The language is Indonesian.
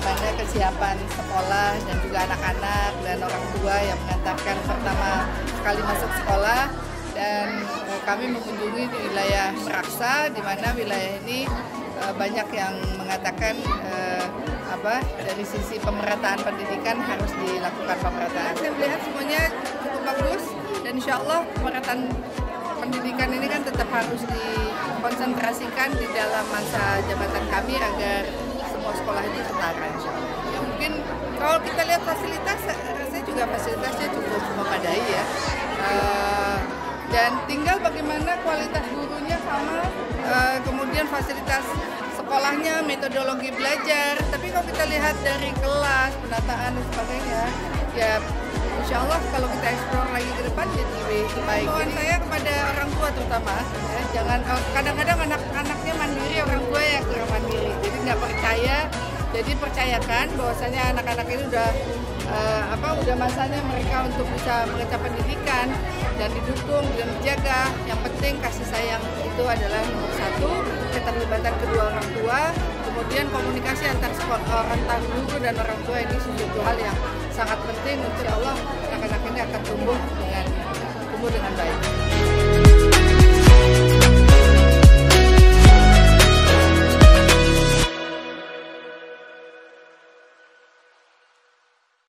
bagaimana kesiapan sekolah dan juga anak-anak dan orang tua yang mengantarkan pertama kali masuk sekolah. Dan kami mengunjungi di wilayah Meraksa, di mana wilayah ini banyak yang mengatakan dari sisi pemerataan pendidikan harus dilakukan pemerataan. Saya melihat semuanya cukup bagus dan insya Allah pemerataan pendidikan ini kan tetap harus dikonsentrasikan di dalam masa jabatan kami agar semua sekolah itu setara insya Allah. Ya, mungkin kalau kita lihat fasilitas, rasanya juga fasilitasnya cukup memadai ya. Dan tinggal bagaimana kualitas gurunya sama, kemudian fasilitas sekolahnya, metodologi belajar. Tapi kalau kita lihat dari kelas, penataan dan sebagainya, ya insya Allah kalau kita explore lagi ke depan jadi lebih baik. Himbauan saya kepada orang tua terutama, ya, jangan kadang-kadang anak-anaknya mandiri, orang tua yang kurang mandiri, jadi nggak percaya. Jadi percayakan bahwasanya anak-anak ini udah masanya mereka untuk bisa mengenyam pendidikan dan didukung dan dijaga. Yang penting kasih sayang itu adalah nomor satu, keterlibatan kedua orang tua, kemudian komunikasi antar guru dan orang tua ini sesuatu hal yang sangat penting. Insya Allah anak-anak ini akan tumbuh dengan baik.